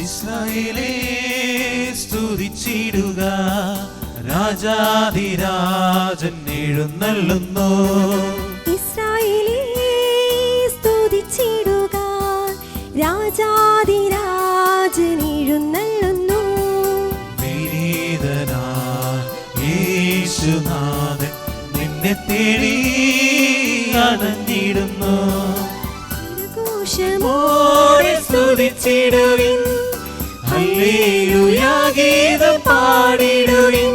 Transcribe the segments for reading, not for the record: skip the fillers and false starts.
ഇസ്രായേലേ സ്തുതിച്ചിടുക, രാജാധിരാജൻ എഴുന്നള്ളുന്നു. ഇസ്രായേലേ സ്തുതിച്ചിടുക, രാജാധിരാജൻ എഴുന്നള്ളുന്നു. വിനീതനായ യേശുനാഥൻ നിന്നെ തേടി അണഞ്ഞിടുന്നു. ഘോഷമോടെ സ്തുതിച്ചിടുവിൻ, ഹല്ലേലൂയാ ഗീതം പാടിടുവിൻ.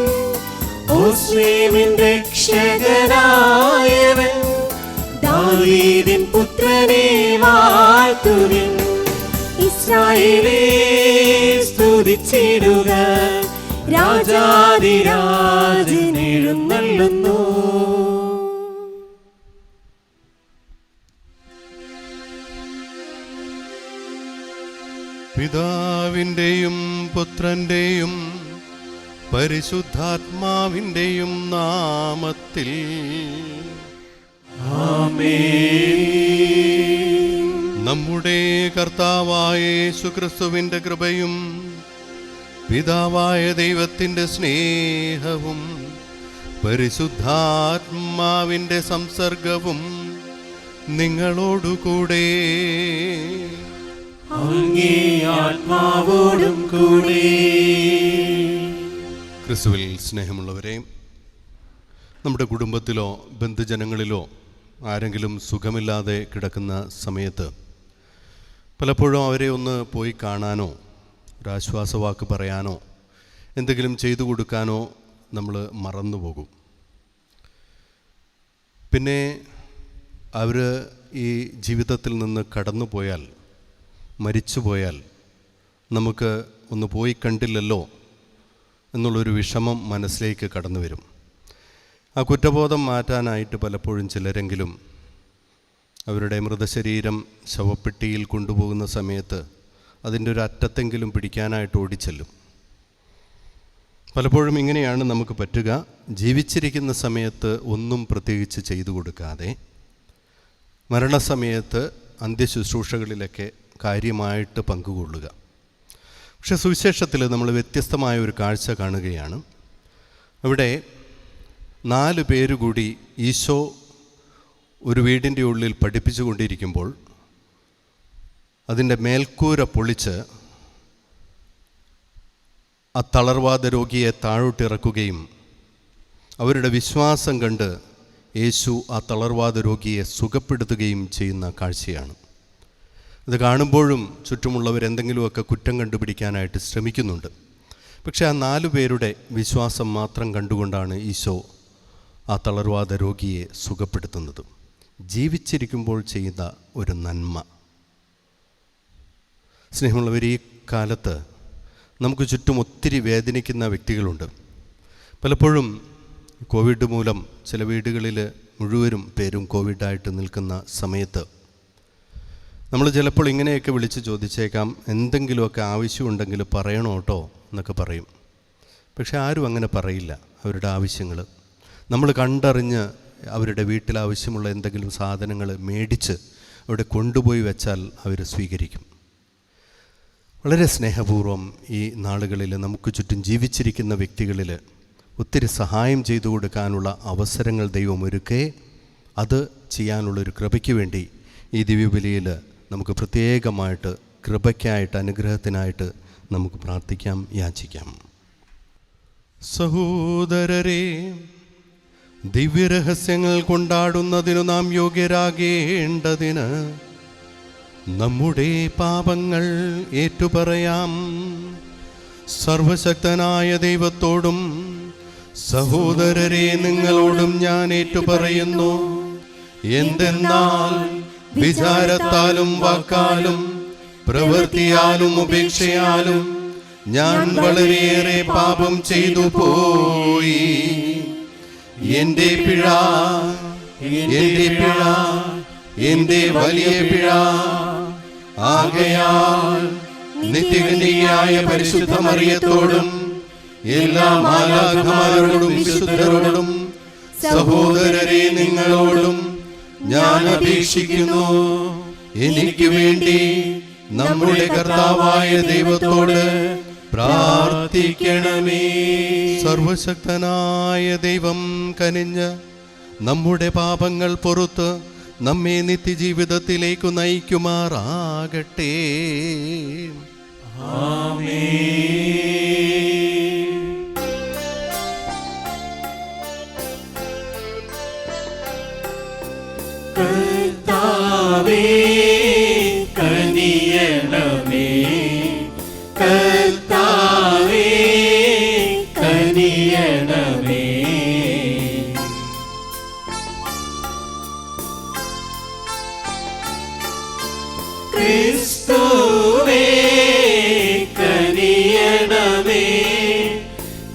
ഓസ്ലേമിൻ രക്ഷകനായവൻ, ദാവീദിൻ പുത്രനെ വാഴ്ത്തുവിൻ. ഇസ്രായേലേ സ്തുതിച്ചിടുക, രാജാധിരാജൻ എഴുന്നള്ളുന്നു. പിതാവിൻ്റെയും പുത്രൻ്റെയും പരിശുദ്ധാത്മാവിൻ്റെയും നാമത്തിൽ ആമേൻ. നമ്മുടെ കർത്താവായ യേശുക്രിസ്തുവിൻ്റെ കൃപയും പിതാവായ ദൈവത്തിൻ്റെ സ്നേഹവും പരിശുദ്ധാത്മാവിൻ്റെ സംസർഗവും നിങ്ങളോടുകൂടെ അങ്ങേ ആത്മാവോടും കൂടെ. ക്രിസ്തുവിൽ സ്നേഹമുള്ളവരെ, നമ്മുടെ കുടുംബത്തിലോ ബന്ധുജനങ്ങളിലോ ആരെങ്കിലും സുഖമില്ലാതെ കിടക്കുന്ന സമയത്ത് പലപ്പോഴും അവരെ ഒന്ന് പോയി കാണാനോ ഒരാശ്വാസവാക്ക് പറയാനോ എന്തെങ്കിലും ചെയ്തു കൊടുക്കാനോ നമ്മൾ മറന്നുപോകും. പിന്നെ അവർ ഈ ജീവിതത്തിൽ നിന്ന് കടന്നു പോയാൽ, മരിച്ചു പോയാൽ നമുക്ക് ഒന്ന് പോയി കണ്ടില്ലല്ലോ എന്നുള്ളൊരു വിഷമം മനസ്സിലേക്ക് കടന്നു വരും. ആ കുറ്റബോധം മാറ്റാനായിട്ട് പലപ്പോഴും ചിലരെങ്കിലും അവരുടെ മൃതശരീരം ശവപ്പെട്ടിയിൽ കൊണ്ടുപോകുന്ന സമയത്ത് അതിൻ്റെ ഒരു അറ്റത്തെങ്കിലും പിടിക്കാനായിട്ട് ഓടിച്ചെല്ലും. പലപ്പോഴും ഇങ്ങനെയാണ് നമുക്ക് പറ്റുക. ജീവിച്ചിരിക്കുന്ന സമയത്ത് ഒന്നും പ്രത്യേകിച്ച് ചെയ്തു കൊടുക്കാതെ മരണസമയത്ത് അന്ത്യശുശ്രൂഷകളിലൊക്കെ കാര്യമായിട്ട് പങ്കുകൊള്ളുക. പക്ഷെ സുവിശേഷത്തിൽ നമ്മൾ വ്യത്യസ്തമായ ഒരു കാഴ്ച കാണുകയാണ്. അവിടെ 4 പേര് കൂടി ഈശോ ഒരു വീടിൻ്റെ ഉള്ളിൽ പഠിപ്പിച്ചു കൊണ്ടിരിക്കുമ്പോൾ അതിൻ്റെ മേൽക്കൂര പൊളിച്ച് ആ തളർവാദ രോഗിയെ താഴോട്ടിറക്കുകയും അവരുടെ വിശ്വാസം കണ്ട് യേശു ആ തളർവാദ രോഗിയെ സുഖപ്പെടുത്തുകയും ചെയ്യുന്ന കാഴ്ചയാണ്. ഇത് കാണുമ്പോഴും ചുറ്റുമുള്ളവരെന്തെങ്കിലുമൊക്കെ കുറ്റം കണ്ടുപിടിക്കാനായിട്ട് ശ്രമിക്കുന്നുണ്ട്. പക്ഷേ ആ 4 പേരുടെ വിശ്വാസം മാത്രം കണ്ടുകൊണ്ടാണ് ഈശോ ആ തളർവാദ രോഗിയെ സുഖപ്പെടുത്തുന്നത്. ജീവിച്ചിരിക്കുമ്പോൾ ചെയ്ത ഒരു നന്മ. സ്നേഹമുള്ളവർ, ഈ കാലത്ത് നമുക്ക് ചുറ്റും ഒത്തിരി വേദനിക്കുന്ന വ്യക്തികളുണ്ട്. പലപ്പോഴും കോവിഡ് മൂലം ചില വീടുകളിൽ മുഴുവനും പേരും കോവിഡായിട്ട് നിൽക്കുന്ന സമയത്ത് നമ്മൾ ചിലപ്പോൾ ഇങ്ങനെയൊക്കെ വിളിച്ച് ചോദിച്ചേക്കാം, എന്തെങ്കിലുമൊക്കെ ആവശ്യമുണ്ടെങ്കിൽ പറയണോ കേട്ടോ എന്നൊക്കെ പറയും. പക്ഷെ ആരും അങ്ങനെ പറയില്ല. അവരുടെ ആവശ്യങ്ങൾ നമ്മൾ കണ്ടറിഞ്ഞ് അവരുടെ വീട്ടിൽ ആവശ്യമുള്ള എന്തെങ്കിലും സാധനങ്ങൾ മേടിച്ച് അവിടെ കൊണ്ടുപോയി വെച്ചാൽ അവർ സ്വീകരിക്കും. വളരെ സ്നേഹപൂർവ്വം ഈ നാളുകളിൽ നമുക്ക് ചുറ്റും ജീവിച്ചിരിക്കുന്ന വ്യക്തികളിൽ ഒത്തിരി സഹായം ചെയ്തു കൊടുക്കാനുള്ള അവസരങ്ങൾ ദൈവം ഒരുക്കേ. അത് ചെയ്യാനുള്ളൊരു കൃപയ്ക്ക് വേണ്ടി ഈ ദിവ്യബലിയിൽ നമുക്ക് പ്രത്യേകമായിട്ട് കൃപയ്ക്കായിട്ട്, അനുഗ്രഹത്തിനായിട്ട് നമുക്ക് പ്രാർത്ഥിക്കാം, യാചിക്കാം. സഹോദരരെ, ദിവ്യരഹസ്യങ്ങൾ കൊണ്ടാടുന്നതിനു നാം യോഗ്യരാകേണ്ടതിന് നമ്മുടെ പാപങ്ങൾ ഏറ്റുപറയാം. സർവശക്തനായ ദൈവത്തോടും സഹോദരരെ നിങ്ങളോടും ഞാൻ ഏറ്റുപറയുന്നു. എന്തെന്നാൽ വിചാരത്താലും വാക്കാലും പ്രവൃത്തിയാലും ഉപേക്ഷയാലും ഞാൻ വളരെയേറെ പാപം ചെയ്തു പോയി. എന്റെ പിഴ, എന്റെ വലിയ പിഴ. ആകയാൽ നിത്യകന്യകയായ പരിശുദ്ധ മറിയത്തോടും എല്ലാ മാലാഖമാരോടും വിശുദ്ധരോടും സഹോദരരെ നിങ്ങളോടും ഞാൻ അപേക്ഷിക്കുന്നു. എനിക്ക് വേണ്ടി നമ്മുടെ കർത്താവായ ദൈവത്തോട് പ്രാർത്ഥിക്കണമേ. സർവശക്തനായ ദൈവം കനിഞ്ഞ് നമ്മുടെ പാപങ്ങൾ പൊറുത്ത് നമ്മെ നിത്യജീവിതത്തിലേക്ക് നയിക്കുമാറാകട്ടെ. ആമേൻ. കർത്താവേ കനിയണമേ, കർത്താവേ കനിയണമേ. ക്രിസ്തുവേ കനിയണമേ,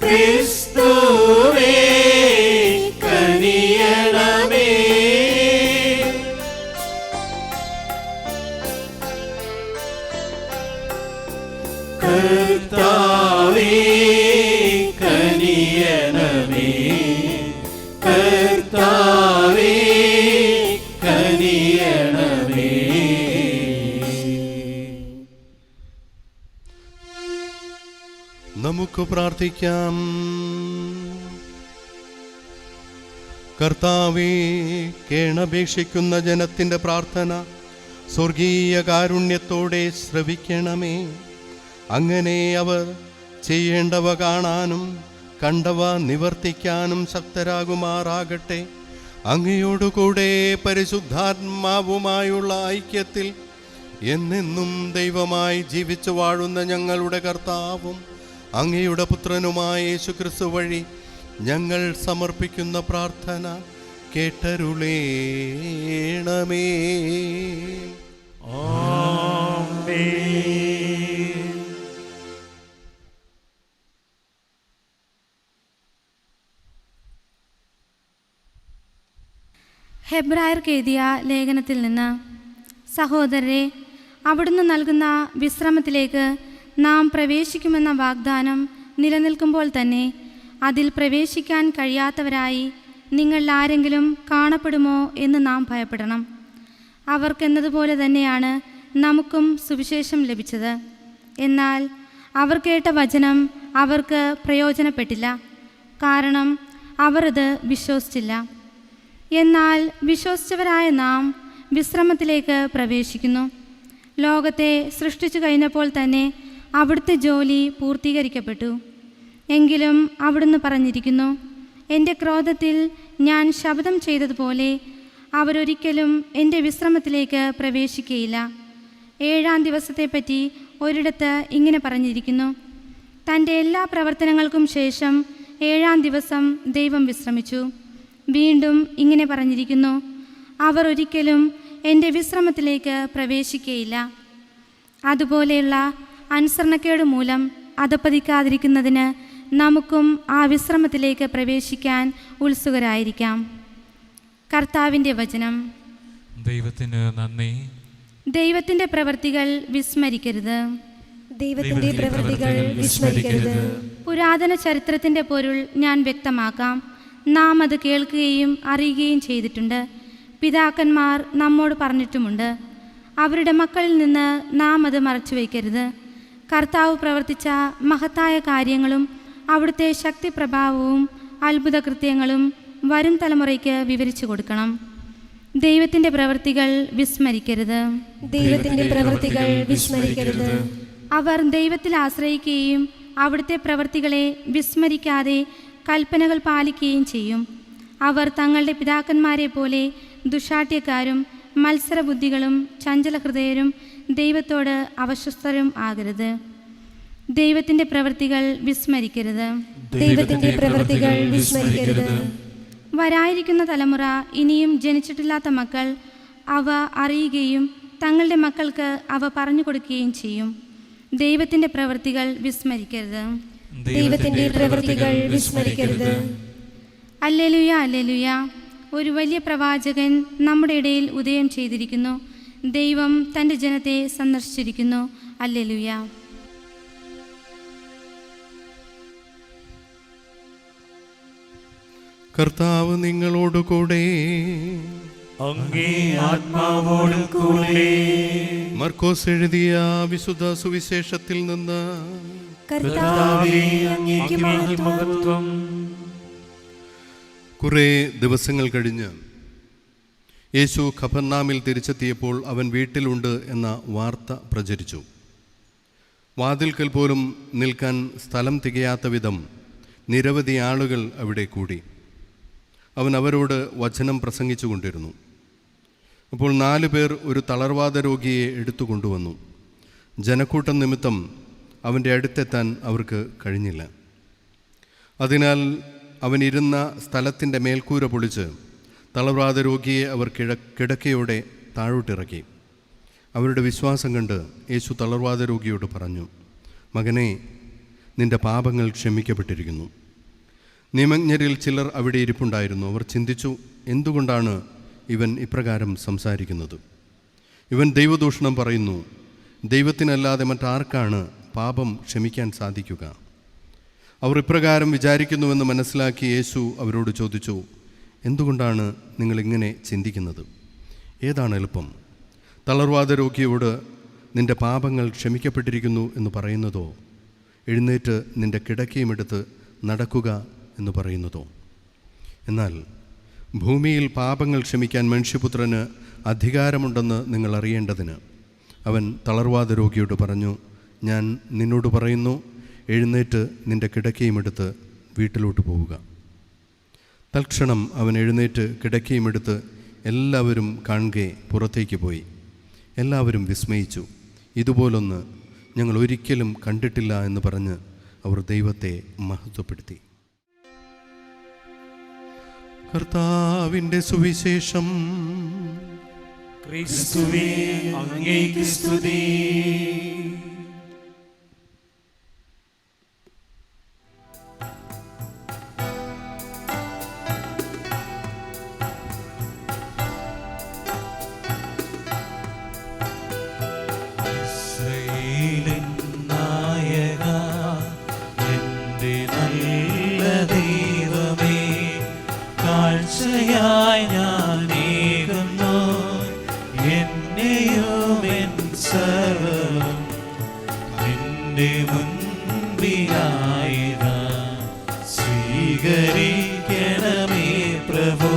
ക്രിസ്തുവേ കനിയണമേ. കർത്താവേ കനിയണമേ, കർത്താവേ കനിയണമേ. നമുക്ക് പ്രാർത്ഥിക്കാം. കർത്താവേ, കേണപേക്ഷിക്കുന്ന ജനത്തിൻ്റെ പ്രാർത്ഥന സ്വർഗീയ കാരുണ്യത്തോടെ ശ്രവിക്കണമേ. അങ്ങനെ അവർ ചെയ്യേണ്ടവ കാണാനും കണ്ടവ നിവർത്തിക്കാനും ശക്തരാകുമാറാകട്ടെ. അങ്ങയോടുകൂടെ പരിശുദ്ധാത്മാവുമായുള്ള ഐക്യത്തിൽ എന്നെന്നും ദൈവമായി ജീവിച്ചു വാഴുന്ന ഞങ്ങളുടെ കർത്താവും അങ്ങയുടെ പുത്രനുമായ യേശുക്രിസ്തു വഴി ഞങ്ങൾ സമർപ്പിക്കുന്ന പ്രാർത്ഥന കേട്ടരുളേണമേ. ആമേൻ. ഹെബ്രായർക്ക് എഴുതിയ ലേഖനത്തിൽ നിന്ന്, സഹോദരരെ, അവിടുന്ന് നൽകുന്ന വിശ്രമത്തിലേക്ക് നാം പ്രവേശിക്കുമെന്ന വാഗ്ദാനം നിലനിൽക്കുമ്പോൾ തന്നെ അതിൽ പ്രവേശിക്കാൻ കഴിയാത്തവരായി നിങ്ങൾ ആരെങ്കിലും കാണപ്പെടുമോ എന്ന് നാം ഭയപ്പെടണം. അവർക്കെന്നതുപോലെ തന്നെയാണ് നമുക്കും സുവിശേഷം ലഭിച്ചത്. എന്നാൽ അവർ കേട്ട വചനം അവർക്ക് പ്രയോജനപ്പെട്ടില്ല, കാരണം അവർ അത് വിശ്വസിച്ചില്ല. എന്നാൽ വിശ്വസിച്ചവരായ നാം വിശ്രമത്തിലേക്ക് പ്രവേശിക്കുന്നു. ലോകത്തെ സൃഷ്ടിച്ചു കഴിഞ്ഞപ്പോൾ തന്നെ അവിടുത്തെ ജോലി പൂർത്തീകരിക്കപ്പെട്ടു. എങ്കിലും അവിടുന്ന് പറഞ്ഞിരിക്കുന്നു, എൻ്റെ ക്രോധത്തിൽ ഞാൻ ശപഥം ചെയ്തതുപോലെ അവരൊരിക്കലും എൻ്റെ വിശ്രമത്തിലേക്ക് പ്രവേശിക്കുകയില്ല. 7-ാം ദിവസത്തെപ്പറ്റി ഒരിടത്ത് ഇങ്ങനെ പറഞ്ഞിരിക്കുന്നു, തൻ്റെ എല്ലാ പ്രവർത്തനങ്ങൾക്കും ശേഷം 7-ാം ദിവസം ദൈവം വിശ്രമിച്ചു. വീണ്ടും ഇങ്ങനെ പറഞ്ഞിരിക്കുന്നു, അവർ ഒരിക്കലും എൻ്റെ വിശ്രമത്തിലേക്ക് പ്രവേശിക്കുകയില്ല. അതുപോലെയുള്ള അനുസരണക്കേട് മൂലം അധപ്പതിക്കാതിരിക്കുന്നതിന് നമുക്കും ആ വിശ്രമത്തിലേക്ക് പ്രവേശിക്കാൻ ഉത്സുകരായിരിക്കാം. കർത്താവിൻ്റെ വചനം. ദൈവത്തിന് നന്ദി. ദൈവത്തിൻ്റെ പ്രവൃത്തികൾ വിസ്മരിക്കരുത്. ദൈവത്തിന്റെ പ്രവൃത്തികൾ വിസ്മരിക്കരുത്. പുരാതന ചരിത്രത്തിൻ്റെ പൊരുൾ ഞാൻ വ്യക്തമാക്കാം. നാം അത് കേൾക്കുകയും അറിയുകയും ചെയ്തിട്ടുണ്ട്. പിതാക്കന്മാർ നമ്മോട് പറഞ്ഞിട്ടുമുണ്ട്. അവരുടെ മക്കളിൽ നിന്ന് നാം അത് മറച്ചു വയ്ക്കരുത്. കർത്താവ് പ്രവർത്തിച്ച മഹത്തായ കാര്യങ്ങളും അവിടുത്തെ ശക്തിപ്രഭാവവും അത്ഭുത കൃത്യങ്ങളും വരും തലമുറയ്ക്ക് വിവരിച്ചു കൊടുക്കണം. ദൈവത്തിൻ്റെ പ്രവൃത്തികൾ വിസ്മരിക്കരുത്. ദൈവത്തിന്റെ പ്രവൃത്തികൾ വിസ്മരിക്കരുത്. അവർ ദൈവത്തിൽ ആശ്രയിക്കുകയും അവിടുത്തെ പ്രവൃത്തികളെ വിസ്മരിക്കാതെ കൽപ്പനകൾ പാലിക്കുകയും ചെയ്യും. അവർ തങ്ങളുടെ പിതാക്കന്മാരെ പോലെ ദുശാഠ്യക്കാരും മത്സരബുദ്ധികളും ചഞ്ചലഹൃദയരും ദൈവത്തോട് അവശ്വസ്തരും ആകരുത്. ദൈവത്തിൻ്റെ പ്രവൃത്തികൾ വിസ്മരിക്കരുത്. ദൈവത്തിന്റെ പ്രവൃത്തികൾ വിസ്മരിക്കരുത്. വരായിരിക്കുന്ന തലമുറ, ഇനിയും ജനിച്ചിട്ടില്ലാത്ത മക്കൾ അവ അറിയുകയും തങ്ങളുടെ മക്കൾക്ക് അവ പറഞ്ഞു കൊടുക്കുകയും ചെയ്യും. ദൈവത്തിൻ്റെ പ്രവൃത്തികൾ വിസ്മരിക്കരുത്. ദൈവത്തിന്റെ പ്രവൃത്തികൾ വിസ്മരിക്കരുത്. Hallelujah, hallelujah. ഒരു വലിയ പ്രവാചകൻ നമ്മുടെ ഇടയിൽ ഉദയം ചെയ്തിരിക്കുന്നു. ദൈവം തൻ്റെ ജനത്തെ സന്ദർശിച്ചിരിക്കുന്നു. ഹല്ലേലൂയ. കർത്താവ് നിങ്ങളോടുകൂടെ അങ്ങേ ആത്മാവോടും കൂടെ. മർക്കോസ് എഴുതിയ വിശുദ്ധ സുവിശേഷത്തിൽ നിന്ന്. കർത്താവേ, അങ്ങേക്ക് മഹത്വം. കുറേ ദിവസങ്ങൾ കഴിഞ്ഞ് യേശു ഖഫർനാമിൽ തിരിച്ചെത്തിയപ്പോൾ അവൻ വീട്ടിലുണ്ട് എന്ന വാർത്ത പ്രചരിച്ചു. വാതിൽക്കൽ പോലും നിൽക്കാൻ സ്ഥലം തികയാത്ത വിധം നിരവധി ആളുകൾ അവിടെ കൂടി. അവൻ അവരോട് വചനം പ്രസംഗിച്ചു കൊണ്ടിരുന്നു. അപ്പോൾ 4 പേർ ഒരു തളർവാദ രോഗിയെ എടുത്തു കൊണ്ടുവന്നു. ജനക്കൂട്ടം നിമിത്തം അവൻ്റെ അടുത്തെത്താൻ അവർക്ക് കഴിഞ്ഞില്ല. അതിനാൽ അവൻ ഇരുന്ന സ്ഥലത്തിൻ്റെ മേൽക്കൂര പൊളിച്ച് തളർവാദ രോഗിയെ അവർ കിടക്കയോടെ താഴോട്ടിറക്കി. അവരുടെ വിശ്വാസം കണ്ട് യേശു തളർവാദ രോഗിയോട് പറഞ്ഞു, മകനെ, നിന്റെ പാപങ്ങൾ ക്ഷമിക്കപ്പെട്ടിരിക്കുന്നു. നിയമജ്ഞരിൽ ചിലർ അവിടെ ഇരിപ്പുണ്ടായിരുന്നു. അവർ ചിന്തിച്ചു, എന്തുകൊണ്ടാണ് ഇവൻ ഇപ്രകാരം സംസാരിക്കുന്നത്? ഇവൻ ദൈവദൂഷണം പറയുന്നു. ദൈവത്തിനല്ലാതെ മറ്റാർക്കാണ് പാപം ക്ഷമിക്കാൻ സാധിക്കുക? അവർ ഇപ്രകാരം വിചാരിക്കുന്നുവെന്ന് മനസ്സിലാക്കി യേശു അവരോട് ചോദിച്ചു, എന്തുകൊണ്ടാണ് നിങ്ങളിങ്ങനെ ചിന്തിക്കുന്നത്? ഏതാണ് എളുപ്പം, തളർവാദ രോഗിയോട് നിന്റെ പാപങ്ങൾ ക്ഷമിക്കപ്പെട്ടിരിക്കുന്നു എന്ന് പറയുന്നതോ, എഴുന്നേറ്റ് നിന്റെ കിടക്കയും എടുത്ത് നടക്കുക എന്ന് പറയുന്നതോ? എന്നാൽ ഭൂമിയിൽ പാപങ്ങൾ ക്ഷമിക്കാൻ മനുഷ്യപുത്രന് അധികാരമുണ്ടെന്ന് നിങ്ങൾ അറിയേണ്ടതിന് അവൻ തളർവാദ രോഗിയോട് പറഞ്ഞു, ഞാൻ നിന്നോട് പറയുന്നു, എഴുന്നേറ്റ് നിന്റെ കിടക്കയും എടുത്ത് വീട്ടിലോട്ട് പോവുക. തൽക്ഷണം അവൻ എഴുന്നേറ്റ് കിടക്കയും എടുത്ത് എല്ലാവരും കാണുകെ പുറത്തേക്ക് പോയി. എല്ലാവരും വിസ്മയിച്ചു. ഇതുപോലൊന്ന് ഞങ്ങൾ ഒരിക്കലും കണ്ടിട്ടില്ല എന്ന് പറഞ്ഞ് അവർ ദൈവത്തെ മഹത്വപ്പെടുത്തി. കർത്താവിൻ്റെ സുവിശേഷം. ക്രിസ്തുവേ, അങ്ങേക്ക് സ്തുതി. ഇസ്രായേലിൻ നായക, എൻ്റെ നല്ല ദൈവമേ, കാഴ്ചയായി ഞാനേകുന്നു എന്നെയും എൻ സർവ്വവും നിന്റെ മുൻപിലായിതാ, സ്വീകരിക്കണമേ പ്രഭോ.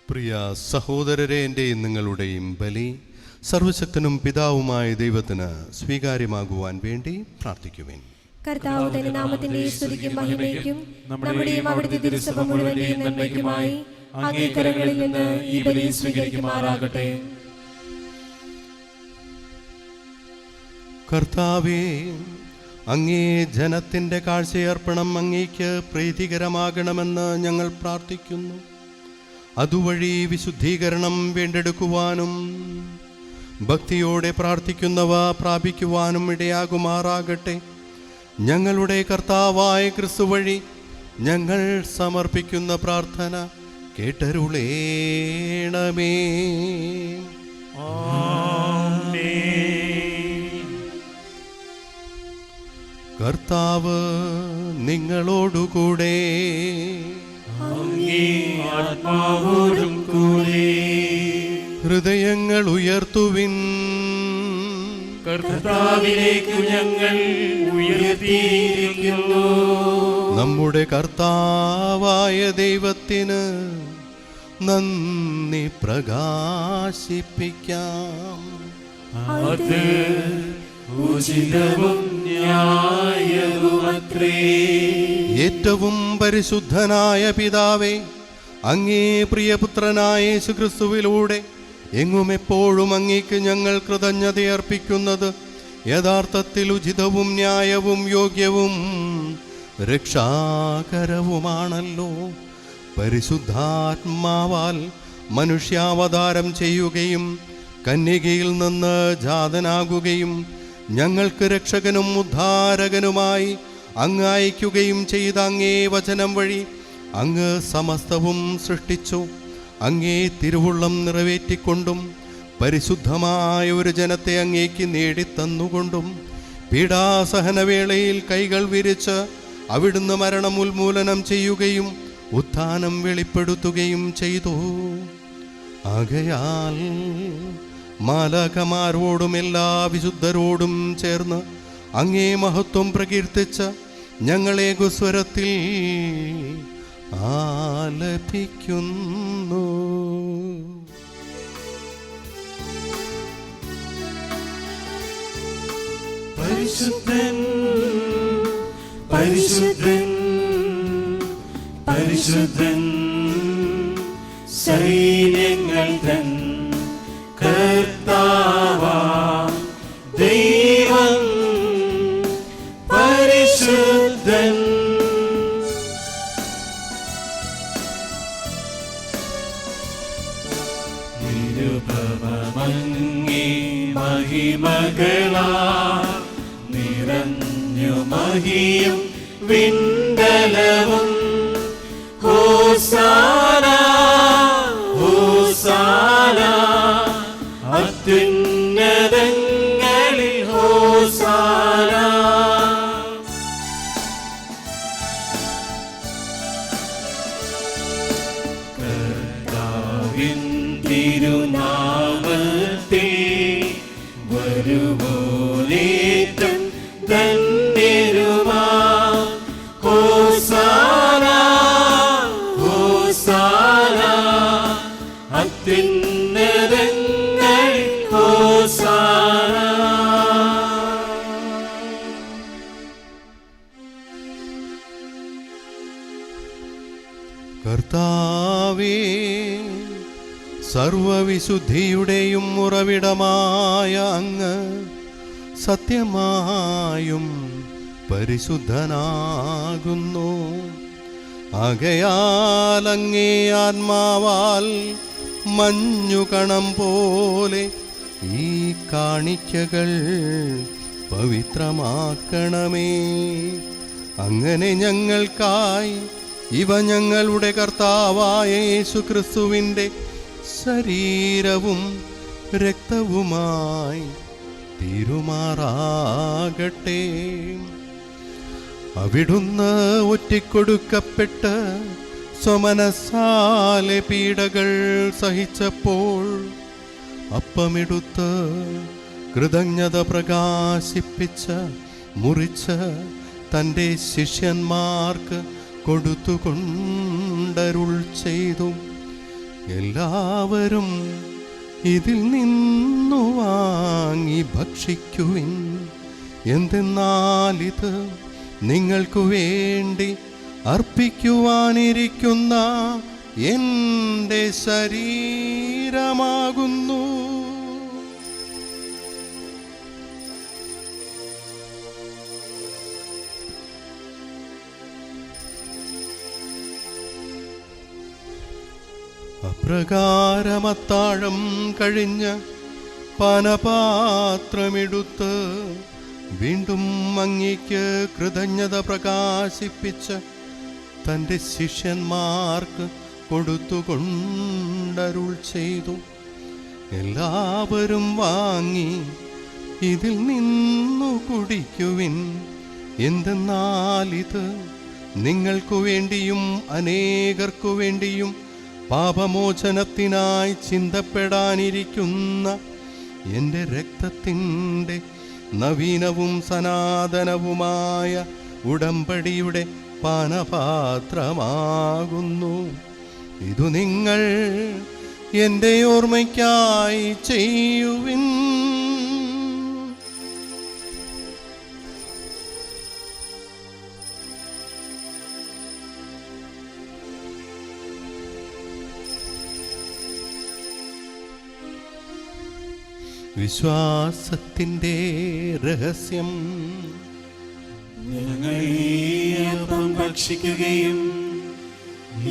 പ്രിയ സഹോദരരെ, എൻ്റെയും നിങ്ങളുടെയും ബലി സർവശക്തനും പിതാവുമായ ദൈവത്തിന് സ്വീകാര്യമാകുവാൻ വേണ്ടി പ്രാർത്ഥിക്കുവേൻ. കർത്താവ് തന്റെ നാമത്തിന്റെ സ്തുതിക്കും മഹിമയ്ക്കും നമ്മുടെയും അവിടുത്തെ തിരുസഭ മുഴുവന്റെയും നന്മയ്ക്കുമായി അങ്ങേ കരങ്ങളിൽ നിന്ന് ഈ ബലി സ്വീകരിക്കുമാറാകട്ടെ. കർത്താവേ, അങ്ങേ ജനത്തിൻ്റെ കാഴ്ചയർപ്പണം അങ്ങേക്ക് പ്രീതികരമാകണമെന്ന് ഞങ്ങൾ പ്രാർത്ഥിക്കുന്നു. അതുവഴി വിശുദ്ധീകരണം വീണ്ടെടുക്കുവാനും ഭക്തിയോടെ പ്രാർത്ഥിക്കുന്നവ പ്രാപിക്കുവാനും ഇടയാകുമാറാകട്ടെ. ഞങ്ങളുടെ കർത്താവായ ക്രിസ്തു വഴി ഞങ്ങൾ സമർപ്പിക്കുന്ന പ്രാർത്ഥന കേട്ടരുളേണമേ. കർത്താവ് നിങ്ങളോടുകൂടെ. ആത്മാവോടും കൂടെ. ഹൃദയങ്ങൾ ഉയർത്തുവിൻ. കർത്താവിലേക്ക് ഞങ്ങൾ ഉയർത്തിയിരിക്കുന്നു. നമ്മുടെ കർത്താവായ ദൈവത്തിന് നന്ദി പ്രകാശിപ്പിക്കാം. അത് ഉചിതവും ന്യായവുമത്രേ. ഏറ്റവും പരിശുദ്ധനായ പിതാവേ, അങ്ങേ പ്രിയപുത്രനായ യേശുക്രിസ്തുവിലൂടെ എങ്ങും എപ്പോഴും അങ്ങേക്ക് ഞങ്ങൾ കൃതജ്ഞതയർപ്പിക്കുന്നത് യഥാർത്ഥത്തിൽ ഉചിതവും ന്യായവും യോഗ്യവും രക്ഷാകരവുമാണല്ലോ. പരിശുദ്ധാത്മാവാൽ മനുഷ്യാവതാരം ചെയ്യുകയും കന്യകയിൽ നിന്ന് ജാതനാകുകയും ഞങ്ങൾക്ക് രക്ഷകനും ഉദ്ധാരകനുമായി അങ്ങ് അയക്കുകയും ചെയ്ത അങ്ങേ വചനം വഴി അങ്ങ് സമസ്തവും സൃഷ്ടിച്ചു. അങ്ങേ തിരുവുള്ളം നിറവേറ്റിക്കൊണ്ടും പരിശുദ്ധമായ ഒരു ജനത്തെ അങ്ങേക്ക് നേടിത്തന്നുകൊണ്ടും പീഡാസഹനവേളയിൽ കൈകൾ വിരിച്ച് അവിടുന്ന് മരണം ഉന്മൂലനം ചെയ്യുകയും ഉത്ഥാനം വെളിപ്പെടുത്തുകയും ചെയ്തു. ആകയാൽ മാലാഖമാരോടും എല്ലാ വിശുദ്ധരോടും ചേർന്ന് അങ്ങേ മഹത്വം പ്രകീർത്തിച്ച് ഞങ്ങളെ ഗുസ്വരത്തിൽ ആലപിക്കുന്നു. പരിശുദ്ധൻ പരിശുദ്ധൻ പരിശുദ്ധൻ സൈന്യങ്ങൾ തൻ കർത്താവാം ദൈവം പരിശുദ്ധൻ. നിരുപമങ്ങേ മഹിമകളാ നിറഞ്ഞു മഹിയും വിണ്ടലവും. ഹോസാന ഹോസാന അത്യുന്നതങ്ങളിൽ ഹോസാന. കർത്താവിൻ തിരുനാമത്തിൽ വരുവോനേറ്റം ധന്യരുമാ. ഹോസാന ഹോസാന അത്യുന്നതങ്ങളിൽ ഹോസാന. കർത്താവേ, സർവവിശുദ്ധിയുടെയും ഉറവിടമായ അങ്ങ് സത്യമായും പരിശുദ്ധനാകുന്നു. ആകയാൽ അങ്ങേ ആത്മാവാൽ മഞ്ഞുകണം പോലെ ഈ കാണിക്കകൾ പവിത്രമാക്കണമേ. അങ്ങനെ ഞങ്ങൾക്കായി ഇവ ഞങ്ങളുടെ കർത്താവായ യേശുക്രിസ്തുവിൻ്റെ ശരീരവും രക്തവുമായി തീരുമാറാകട്ടെ. അവിടുന്ന് ഒറ്റിക്കൊടുക്കപ്പെട്ട് സ്വമനസാലെ പീഡകൾ സഹിച്ചപ്പോൾ അപ്പമെടുത്ത് കൃതജ്ഞത പ്രകാശിപ്പിച്ച് മുറിച്ച് തൻ്റെ ശിഷ്യന്മാർക്ക് കൊടുത്തുകൊണ്ടരുൾ ചെയ്തു. എല്ലാവരും ഇതിൽ നിന്നു വാങ്ങി ഭക്ഷിക്കുവിൻ. എന്തെന്നാൽ ഇത് നിങ്ങൾക്കു വേണ്ടി അർപ്പിക്കുവാനിരിക്കുന്ന എൻ്റെ ശരീരമാകുന്നു. അപ്രകാരമത്താഴം കഴിഞ്ഞ് പാനപാത്രമെടുത്ത് വീണ്ടും അങ്ങേക്ക് കൃതജ്ഞത പ്രകാശിപ്പിച്ച് തൻ്റെ ശിഷ്യന്മാർക്ക് കൊടുത്തുകൊണ്ടരുൾ ചെയ്തു. എല്ലാവരും വാങ്ങി ഇതിൽ നിന്നു കുടിക്കുവിൻ. എന്തെന്നാൽ ഇത് നിങ്ങൾക്കു വേണ്ടിയും അനേകർക്കു വേണ്ടിയും പാപമോചനത്തിനായി ചിന്തപ്പെടാനിരിക്കുന്ന എൻ്റെ രക്തത്തിൻ്റെ നവീനവും സനാതനവുമായ ഉടമ്പടിയുടെ പാനപാത്രമാകുന്നു. ഇതു നിങ്ങൾ എൻ്റെ ഓർമ്മയ്ക്കായി ചെയ്യുവിൻ. വിശ്വാസത്തിൻ്റെ രഹസ്യം. ഞങ്ങൾ ഈ അപ്പം ഭക്ഷിക്കുകയും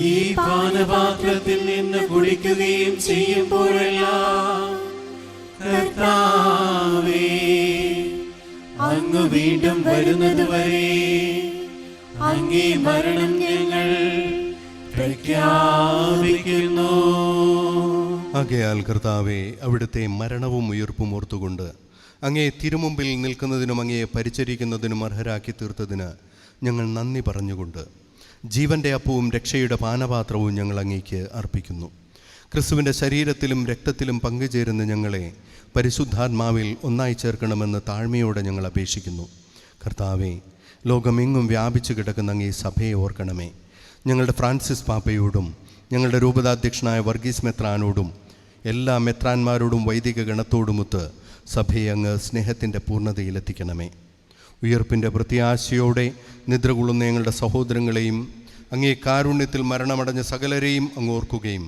ഈ പാനപാത്രത്തിൽ നിന്ന് കുടിക്കുകയും ചെയ്യുമ്പോഴെല്ലാം കർത്താവേ, അങ്ങ് വീണ്ടും വരുന്നതുവരെ അങ്ങേ മരണം ഞങ്ങൾ പ്രഖ്യാപിക്കുന്നു. ആകയാൽ കർത്താവേ, അവിടുത്തെ മരണവും ഉയർപ്പും ഓർത്തുകൊണ്ട് അങ്ങേ തിരുമുമ്പിൽ നിൽക്കുന്നതിനും അങ്ങയെ പരിചരിക്കുന്നതിനും അർഹരാക്കി തീർത്തതിന് ഞങ്ങൾ നന്ദി പറഞ്ഞുകൊണ്ട് ജീവൻ്റെ അപ്പവും രക്ഷയുടെ പാനപാത്രവും ഞങ്ങൾ അങ്ങേക്ക് അർപ്പിക്കുന്നു. ക്രിസ്തുവിൻ്റെ ശരീരത്തിലും രക്തത്തിലും പങ്കുചേരുന്ന ഞങ്ങളെ പരിശുദ്ധാത്മാവിൽ ഒന്നായി ചേർക്കണമെന്ന് താഴ്മയോടെ ഞങ്ങൾ അപേക്ഷിക്കുന്നു. കർത്താവേ, ലോകമെങ്ങും വ്യാപിച്ചു കിടക്കുന്ന അങ്ങേ സഭയെ ഓർക്കണമേ. ഞങ്ങളുടെ ഫ്രാൻസിസ് പാപ്പയോടും ഞങ്ങളുടെ രൂപതാധ്യക്ഷനായ വർഗീസ് മെത്രാനോടും എല്ലാ മെത്രാന്മാരോടും വൈദിക ഗണത്തോടുമൊത്ത് സഭയെ അങ്ങ് സ്നേഹത്തിൻ്റെ പൂർണ്ണതയിലെത്തിക്കണമേ. ഉയർപ്പിൻ്റെ പ്രത്യാശയോടെ നിദ്രകൊള്ളുന്ന ഞങ്ങളുടെ സഹോദരങ്ങളെയും അങ്ങേ കാരുണ്യത്തിൽ മരണമടഞ്ഞ സകലരെയും അങ്ങ് ഓർക്കുകയും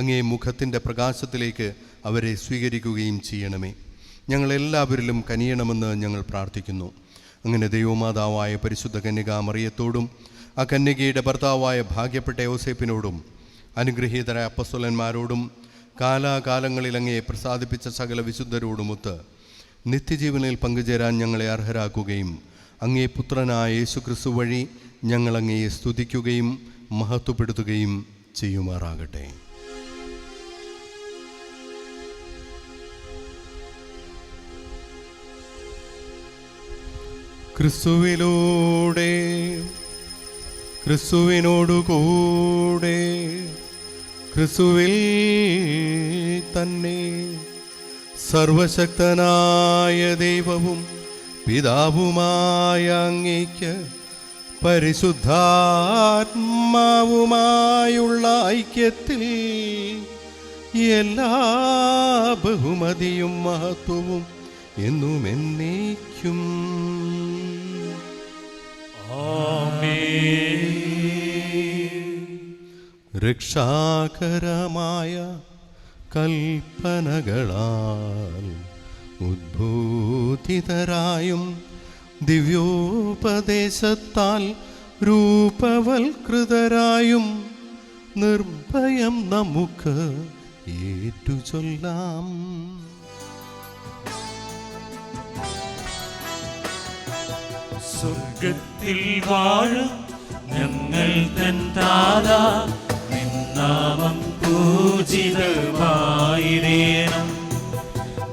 അങ്ങേ മുഖത്തിൻ്റെ പ്രകാശത്തിലേക്ക് അവരെ സ്വീകരിക്കുകയും ചെയ്യണമേ. ഞങ്ങളെല്ലാവരിലും കനിയണമെന്ന് ഞങ്ങൾ പ്രാർത്ഥിക്കുന്നു. അങ്ങനെ ദൈവമാതാവായ പരിശുദ്ധ കന്യകാ മറിയത്തോടും ആ കന്യകയുടെ ഭർത്താവായ ഭാഗ്യപ്പെട്ട യോസേപ്പിനോടും അനുഗ്രഹീതരായ അപ്പസ്തലന്മാരോടും കാലാകാലങ്ങളിൽ അങ്ങയെ പ്രസാദിപ്പിച്ച സകല വിശുദ്ധരോടുമൊത്ത് നിത്യജീവനിൽ പങ്കുചേരാൻ ഞങ്ങളെ അർഹരാക്കുകയും അങ്ങേ പുത്രനായ യേശുക്രിസ്തു വഴി ഞങ്ങൾ അങ്ങയെ സ്തുതിക്കുകയും മഹത്വപ്പെടുത്തുകയും ചെയ്യുമാറാകട്ടെ. ക്രിസ്തുവിലൂടെ, ക്രിസ്തുവിനോടുകൂടെ, ക്രിസ്തുവിൽ തന്നെ സർവശക്തനായ ദൈവവും പിതാവുമായ അങ്ങേക്ക് പരിശുദ്ധാത്മാവുമായുള്ള ഐക്യത്തിൽ എല്ലാ ബഹുമതിയും മഹത്വവും എന്നും എന്നേക്കും. രക്ഷാകരമായ കൽപ്പനകളാൽ ഉദ്ബോധിതരായും ദിവ്യോപദേശത്താൽ രൂപവൽകൃതരായും നിർഭയം നമുക്ക് ഏറ്റുചൊല്ലാം. സ്വർഗത്തിൽ വാഴും ഞങ്ങൾ തൻ താതാ, നിൻ നാമം പൂജിതമായിടേണം.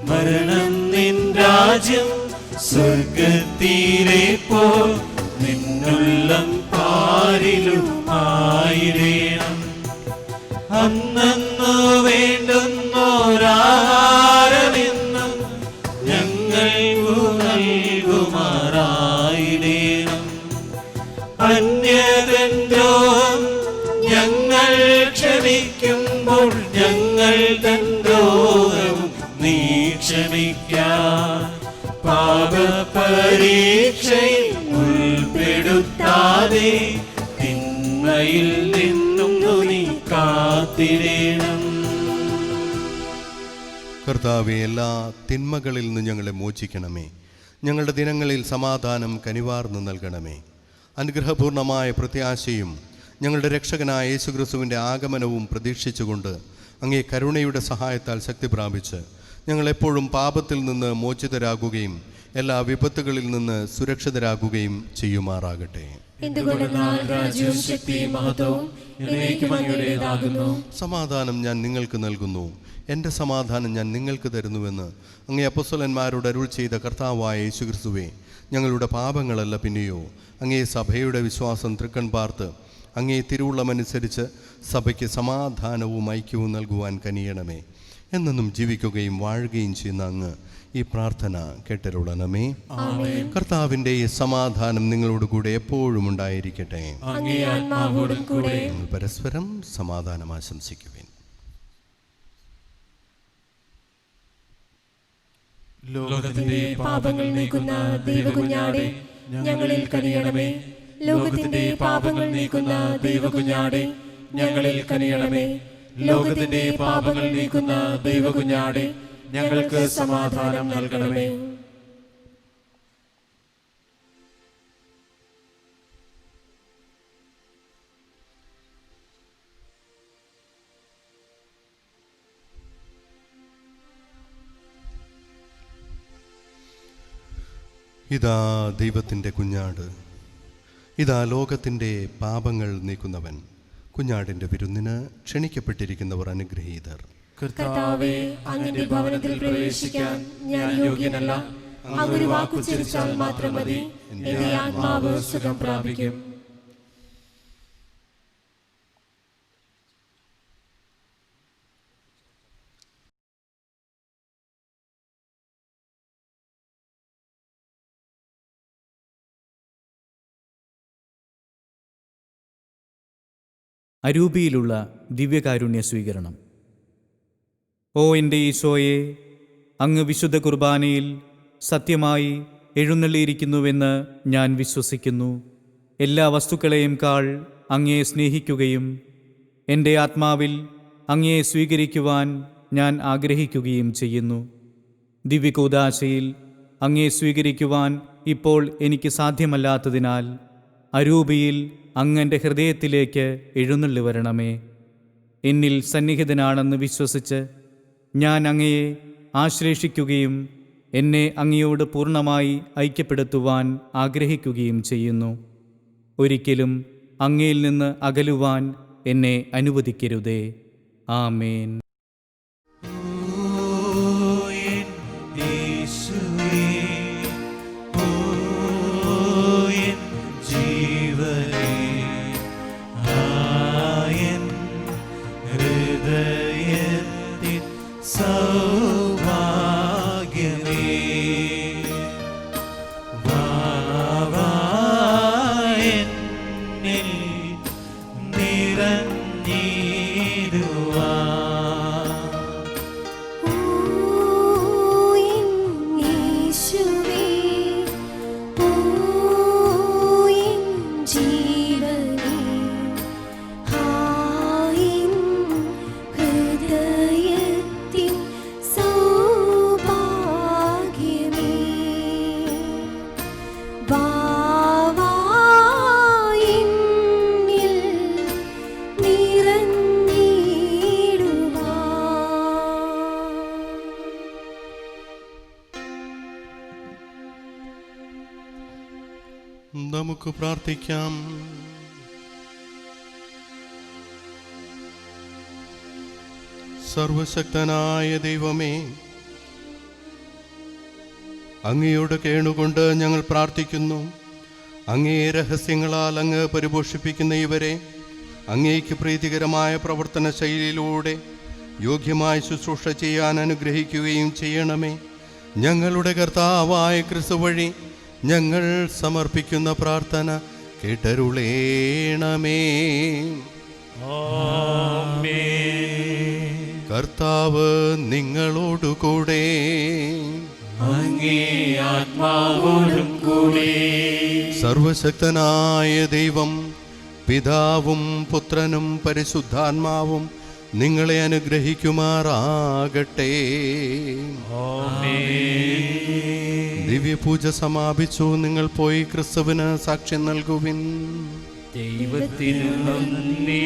മരണം നിൻ രാജ്യം സ്വർഗത്തിലെ പോൽ നിന്നുള്ളം പാരിലുമായിടേണം. അന്നു വേണ്ടുന്നോരാഹാരമെന്നും ഞങ്ങൾക്കു നൽകുമാറായിടേണം. അന്യതൻ ദ്രോഹം ഞങ്ങൾ ക്ഷമിക്കുമ്പോൾ ഞങ്ങൾ തൻ ദ്രോഹവും നീ ക്ഷമിക്കാൻ. പാപപരീക്ഷയിൽ ഉൾപ്പെടുത്താതെ തിന്മയിൽ നിന്നും നീ കാത്തിടേണം. കർത്താവേ, എല്ലാ തിന്മകളിൽ നിന്ന് ഞങ്ങളെ മോചിക്കണമേ. ഞങ്ങളുടെ ദിനങ്ങളിൽ സമാധാനം കനിവാർന്ന് നൽകണമേ. അനുഗ്രഹപൂർണമായ പ്രത്യാശയും ഞങ്ങളുടെ രക്ഷകനായ യേശുക്രിസ്തുവിൻ്റെ ആഗമനവും പ്രതീക്ഷിച്ചുകൊണ്ട് അങ്ങേ കരുണയുടെ സഹായത്താൽ ശക്തി പ്രാപിച്ച് ഞങ്ങളെപ്പോഴും പാപത്തിൽ നിന്ന് മോചിതരാകുകയും എല്ലാ വിപത്തുകളിൽ നിന്ന് സുരക്ഷിതരാകുകയും ചെയ്യുമാറാകട്ടെ. സമാധാനം ഞാൻ നിങ്ങൾക്ക് നൽകുന്നു, എൻ്റെ സമാധാനം ഞാൻ നിങ്ങൾക്ക് തരുന്നുവെന്ന് അങ്ങേ അപ്പോസ്തലന്മാരോട് അരുൾ ചെയ്ത കർത്താവായ യേശുക്രിസ്തുവേ, ഞങ്ങളുടെ പാപങ്ങളല്ല പിന്നെയോ അങ്ങേ സഭയുടെ വിശ്വാസം തൃക്കൺ പാർത്ത് അങ്ങേ തിരുവുള്ളമനുസരിച്ച് സഭയ്ക്ക് സമാധാനവും ഐക്യവും നൽകുവാൻ കനിയണമേ. എന്നെന്നും ജീവിക്കുകയും വാഴുകയും ചെയ്യുന്ന അങ്ങ് ഈ പ്രാർത്ഥന കേട്ടരുളണമേ. കർത്താവിൻ്റെ ഈ സമാധാനം നിങ്ങളോട് കൂടെ എപ്പോഴും ഉണ്ടായിരിക്കട്ടെ. നിങ്ങൾ പരസ്പരം സമാധാനം ആശംസിക്കുവിൻ. ലോകത്തിന്റെ പാപങ്ങൾ നീക്കുന്ന ദൈവകുഞ്ഞാടേ, ഞങ്ങളിൽ കനിയണമേ. ലോകത്തിന്റെ പാപങ്ങൾ നീക്കുന്ന ദൈവകുഞ്ഞാടേ, ഞങ്ങളിൽ കനിയണമേ. ലോകത്തിന്റെ പാപങ്ങൾ നീക്കുന്ന ദൈവകുഞ്ഞാടേ, ഞങ്ങൾക്ക് സമാധാനം നൽകണമേ. ഇതാ ദൈവത്തിൻ്റെ കുഞ്ഞാട്, ഇതാ ലോകത്തിൻ്റെ പാപങ്ങൾ നീക്കുന്നവൻ. കുഞ്ഞാടിൻ്റെ വിരുന്നിന് ക്ഷണിക്കപ്പെട്ടിരിക്കുന്നവർ അനുഗ്രഹീതർ. കർത്താവേ, അങ്ങയുടെ ഭവനത്തിൽ പ്രവേശിക്കാൻ ഞാൻ യോഗ്യനല്ല. അങ്ങ് ഒരു വാക്കുച്ചരിച്ചാൽ മാത്രം മതി, എന്റെ ആത്മാവ് സുഖം പ്രാപിക്കും. അരൂപിയിലുള്ള ദിവ്യകാരുണ്യ സ്വീകരണം. ഓ എൻ്റെ ഈശോയെ, അങ്ങ് വിശുദ്ധ കുർബാനയിൽ സത്യമായി എഴുന്നള്ളിയിരിക്കുന്നുവെന്ന് ഞാൻ വിശ്വസിക്കുന്നു. എല്ലാ വസ്തുക്കളെയും കാൾ അങ്ങയെ സ്നേഹിക്കുകയും എൻ്റെ ആത്മാവിൽ അങ്ങയെ സ്വീകരിക്കുവാൻ ഞാൻ ആഗ്രഹിക്കുകയും ചെയ്യുന്നു. ദിവ്യകൂദാശയിൽ അങ്ങയെ സ്വീകരിക്കുവാൻ ഇപ്പോൾ എനിക്ക് സാധ്യമല്ലാത്തതിനാൽ അരൂപിയിൽ അങ്ങൻ്റെ ഹൃദയത്തിലേക്ക് എഴുന്നള്ളി വരണമേ. എന്നിൽ സന്നിഹിതനാണെന്ന് വിശ്വസിച്ച് ഞാൻ അങ്ങയെ ആശ്ലേഷിക്കുകയും എന്നെ അങ്ങയോട് പൂർണ്ണമായി ഐക്യപ്പെടുത്തുവാൻ ആഗ്രഹിക്കുകയും ചെയ്യുന്നു. ഒരിക്കലും അങ്ങയിൽ നിന്ന് അകലുവാൻ എന്നെ അനുവദിക്കരുതേ. ആമേൻ. നമുക്ക് പ്രാർത്ഥിക്കാം. സർവശക്തനായ ദൈവമേ, അങ്ങയോട് കേണുകൊണ്ട് ഞങ്ങൾ പ്രാർത്ഥിക്കുന്നു. അങ്ങേ രഹസ്യങ്ങളാൽ അങ്ങ് പരിപോഷിപ്പിക്കുന്ന ഇവരെ അങ്ങേക്ക് പ്രീതികരമായ പ്രവർത്തന ശൈലിയിലൂടെ യോഗ്യമായ ശുശ്രൂഷ ചെയ്യാൻ അനുഗ്രഹിക്കുകയും ചെയ്യണമേ. ഞങ്ങളുടെ കർത്താവായ ക്രിസ്തു വഴി ഞങ്ങൾ സമർപ്പിക്കുന്ന പ്രാർത്ഥന കേട്ടരുളേണമേ. കർത്താവ് നിങ്ങളോടുകൂടെ, അങ്ങേ ആത്മാവോടും കൂടെ. സർവശക്തനായ ദൈവം പിതാവും പുത്രനും പരിശുദ്ധാത്മാവും നിങ്ങളെ അനുഗ്രഹിക്കുമാറാകട്ടെ. ദിവ്യപൂജ സമാപിച്ചു. നിങ്ങൾ പോയി ക്രിസ്തുവിന് സാക്ഷ്യം നൽകുവിൻ. ദൈവത്തിന് നന്ദി.